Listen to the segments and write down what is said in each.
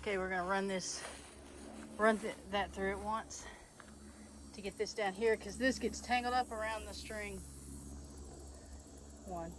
Okay, we're gonna run that through it once to get this down here, because this gets tangled up around the string. One.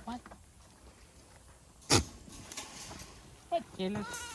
What? What, Kenneth?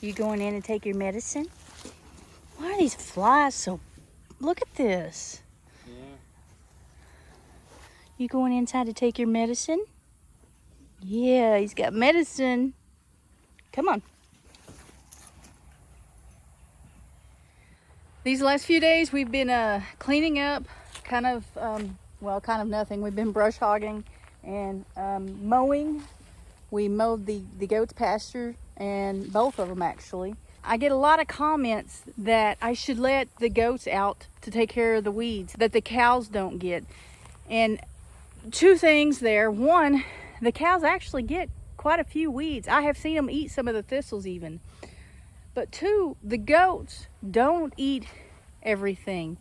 You going in and take your medicine? Why are these flies so... Look at this. Yeah. You going inside to take your medicine? Yeah, he's got medicine. Come on. These last few days we've been cleaning up, kind of nothing. We've been brush hogging and mowing. We mowed the goats' pasture, and both of them actually. I get a lot of comments that I should let the goats out to take care of the weeds that the cows don't get. And two things there. One, the cows actually get quite a few weeds. I have seen them eat some of the thistles even. But two, the goats don't eat everything.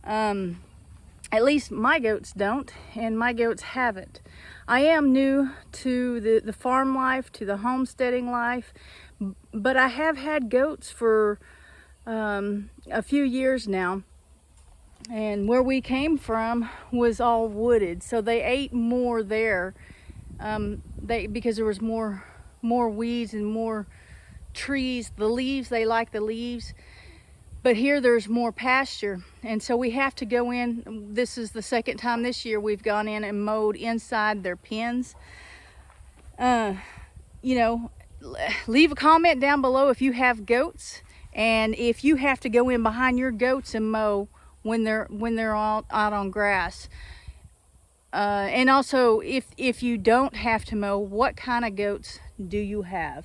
At least my goats don't, and my goats haven't. I am new to the farm life, to the homesteading life, but I have had goats for a few years now. And where we came from was all wooded, so they ate more there because there was more weeds and more trees. The leaves, they like the leaves, but here there's more pasture, and so we have to go in. This is the second time this year we've gone in and mowed inside their pens. You know, leave a comment down below if you have goats, and if you have to go in behind your goats and mow when they're all out on grass. And also, if you don't have to mow, what kind of goats do you have?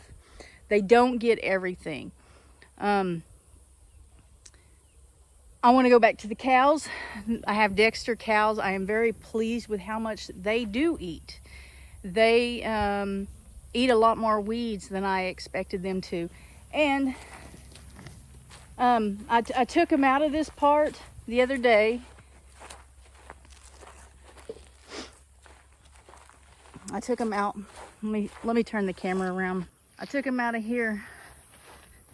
They don't get everything. I want to go back to the cows. I have Dexter cows. I am very pleased with how much they do eat. They eat a lot more weeds than I expected them to. And I took them out of this part the other day. I took them out. Let me turn the camera around. I took them out of here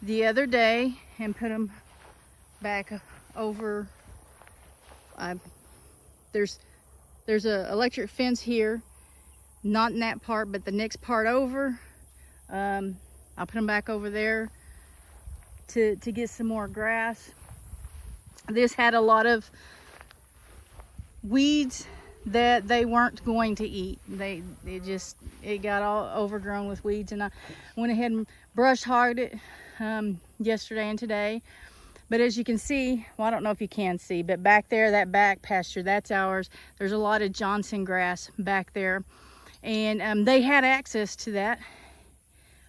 the other day and put them back over. There's a electric fence here, not in that part, but the next part over. I'll put them back over there to get some more grass. This had a lot of weeds that they weren't going to eat. It got all overgrown with weeds, and I went ahead and brush hogged it yesterday and today. But as you can see, well, I don't know if you can see, but back there, that back pasture, that's ours. There's a lot of Johnson grass back there, and they had access to that.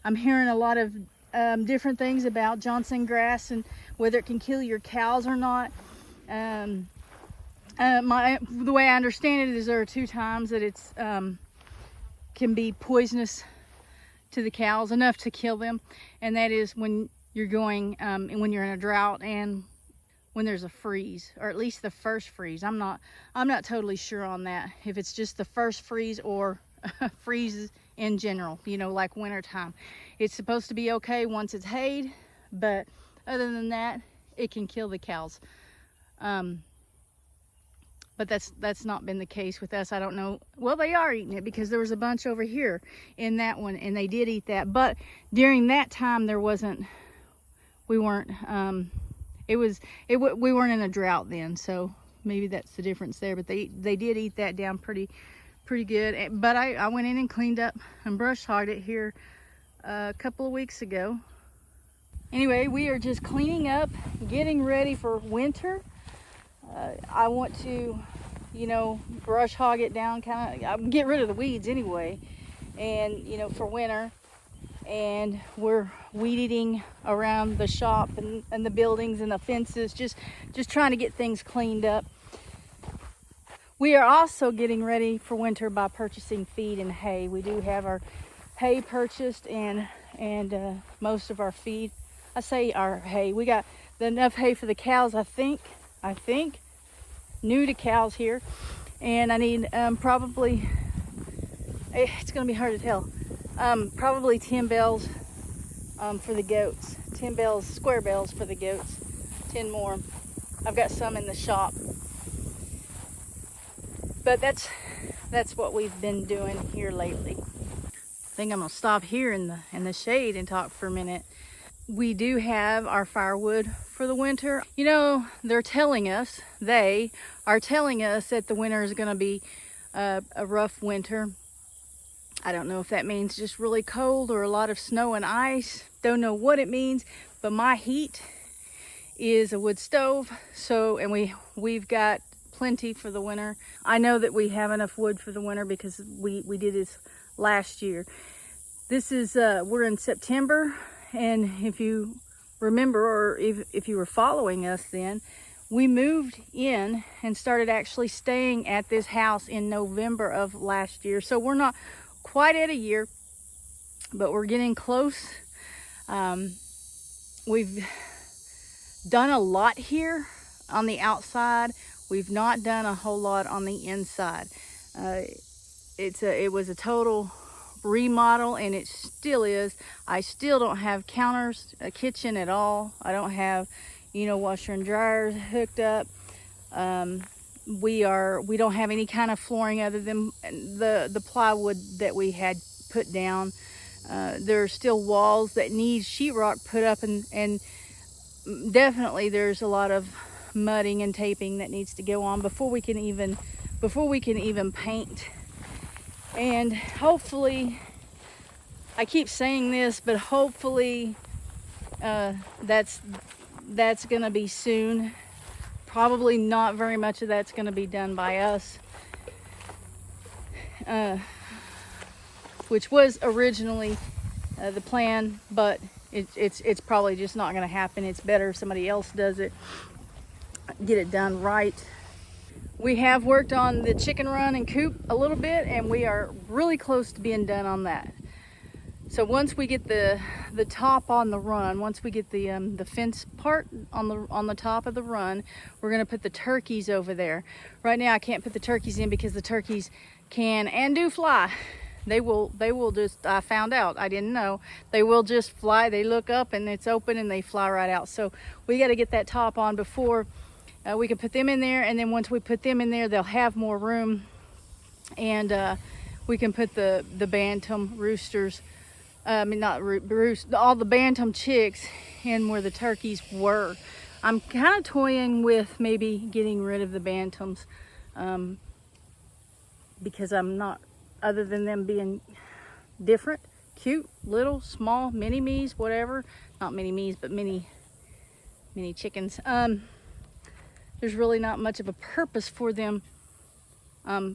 I'm hearing a lot of different things about Johnson grass and whether it can kill your cows or not. The way I understand it is there are 2 times that it's can be poisonous to the cows, enough to kill them, and that is when you're going and when you're in a drought and when there's a freeze, or at least the first freeze. I'm not totally sure on that, if it's just the first freeze or freezes in general, you know, like winter time. It's supposed to be okay once it's hayed, but other than that, it can kill the cows. But that's not been the case with us. I don't know. Well, they are eating it because there was a bunch over here in that one, and they did eat that. But during that time, we weren't we weren't in a drought then, so maybe that's the difference there. But they did eat that down pretty good. But I went in and cleaned up and brush hogged it here a couple of weeks ago. Anyway, we are just cleaning up, getting ready for winter. I want to, you know, brush hog it down, kind of get rid of the weeds anyway, and you know, for winter. And we're weed eating around the shop and the buildings and the fences, just trying to get things cleaned up. We are also getting ready for winter by purchasing feed and hay. We do have our hay purchased and most of our feed. I say our hay. We got enough hay for the cows, I think. New to cows here, and I need probably, it's gonna be hard to tell, probably 10 bales for the goats, 10 bales, square bales for the goats, 10 more. I've got some in the shop, but that's what we've been doing here lately. I think I'm gonna stop here in the shade and talk for a minute. We do have our firewood for the winter. You know, they are telling us that the winter is going to be a rough winter. I don't know if that means just really cold or a lot of snow and ice. Don't know what it means, but my heat is a wood stove, and we've got plenty for the winter. I know that we have enough wood for the winter because we did this last year. This is we're in September. And if you remember, or if you were following us then, we moved in and started actually staying at this house in November of last year. So we're not quite at a year, but we're getting close. We've done a lot here on the outside. We've not done a whole lot on the inside. It was a total remodel, and it still is. I still don't have counters, a kitchen at all. I don't have, you know, washer and dryers hooked up. We don't have any kind of flooring other than the plywood that we had put down. There are still walls that need sheetrock put up, and definitely there's a lot of mudding and taping that needs to go on before we can even paint. And hopefully, I keep saying this, but hopefully that's gonna be soon. Probably not very much of that's gonna be done by us, which was originally the plan, but it's probably just not gonna happen. It's better if somebody else does it, get it done right. We have worked on the chicken run and coop a little bit, and we are really close to being done on that. So once we get the top on the run, once we get the fence part on the top of the run, we're gonna put the turkeys over there. Right now I can't put the turkeys in because the turkeys can and do fly. They will just, I found out, I didn't know, they will just fly. They look up and it's open and they fly right out. So we got to get that top on before we can put them in there, and then once we put them in there, they'll have more room, and we can put the bantam roosters, all the bantam chicks in where the turkeys were. I'm kind of toying with maybe getting rid of the bantams because I'm not, other than them being different, cute, little, small, mini me's, whatever, not mini me's, but mini chickens. There's really not much of a purpose for them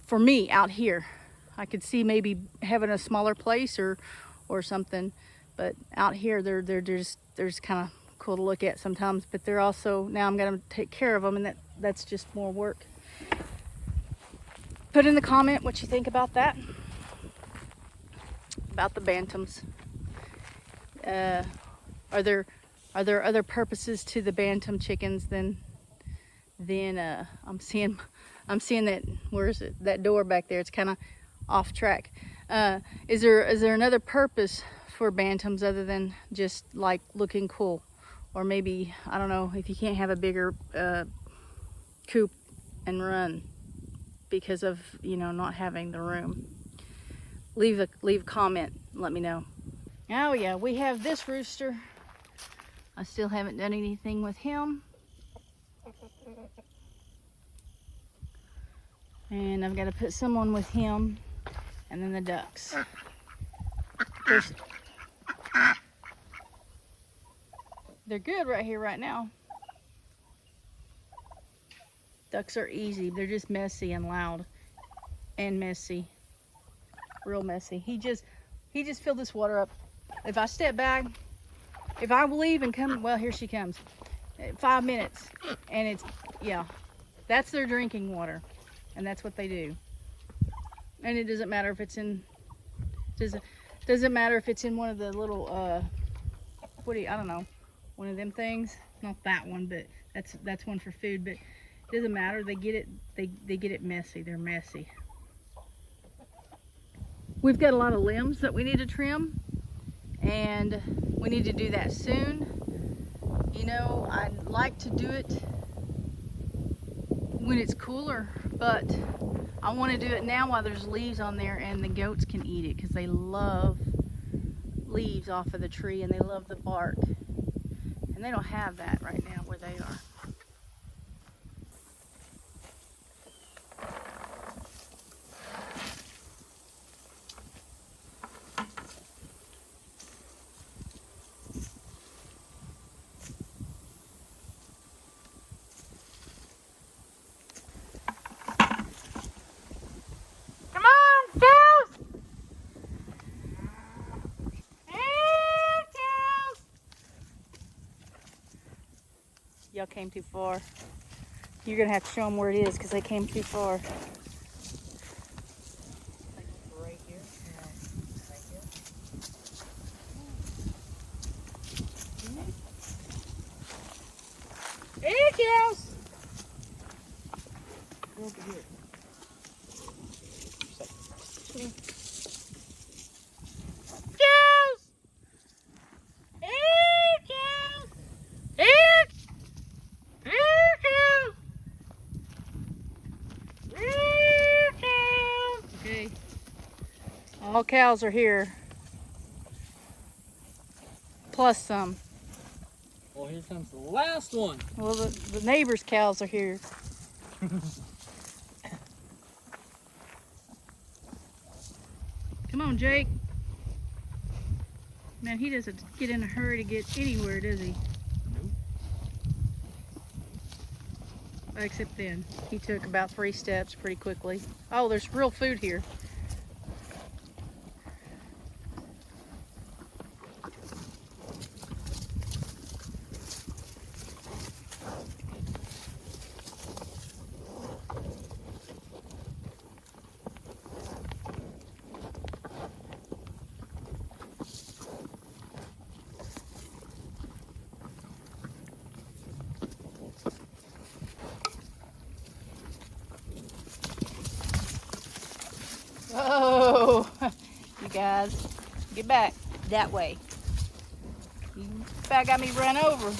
for me out here. I could see maybe having a smaller place or something, But out here, they're just kind of cool to look at sometimes. But they're also, now I'm gonna take care of them, and that's just more work. Put in the comment what you think about that, about the bantams. Are there other purposes to the bantam chickens than I'm seeing that, where is it, that door back there? It's kind of off track. Is there another purpose for bantams other than just like looking cool? Or maybe, I don't know, if you can't have a bigger coop and run because of, you know, not having the room. Leave a comment, let me know. Oh yeah, we have this rooster. I still haven't done anything with him. And I've got to put someone with him, and then the ducks. They're good right here, right now. Ducks are easy. They're just messy and loud and messy. Real messy. He just filled this water up. If I step back, if I leave and come, well, here she comes. 5 minutes, and it's, yeah, that's their drinking water, and that's what they do. And it doesn't matter if it's in, doesn't matter if it's in one of the little, I don't know, one of them things. Not that one, but that's one for food. But it doesn't matter. They get it. They get it messy. They're messy. We've got a lot of limbs that we need to trim, and we need to do that soon. You know, I'd like to do it when it's cooler, but I want to do it now while there's leaves on there and the goats can eat it, because they love leaves off of the tree and they love the bark. And they don't have that right now where they are. Y'all came too far. You're gonna have to show them where it is because they came too far. Right here. Right here. Hey, cows! Go over here. Cows! Hey, cows! Hey! Okay, all cows are here, plus some. Well, here comes the last one. Well, the neighbor's cows are here. Come on, Jake. Man, he doesn't get in a hurry to get anywhere, does he? Nope. Except then. He took about 3 steps pretty quickly. Oh, there's real food here. Oh, you guys, get back that way. You about got me run over.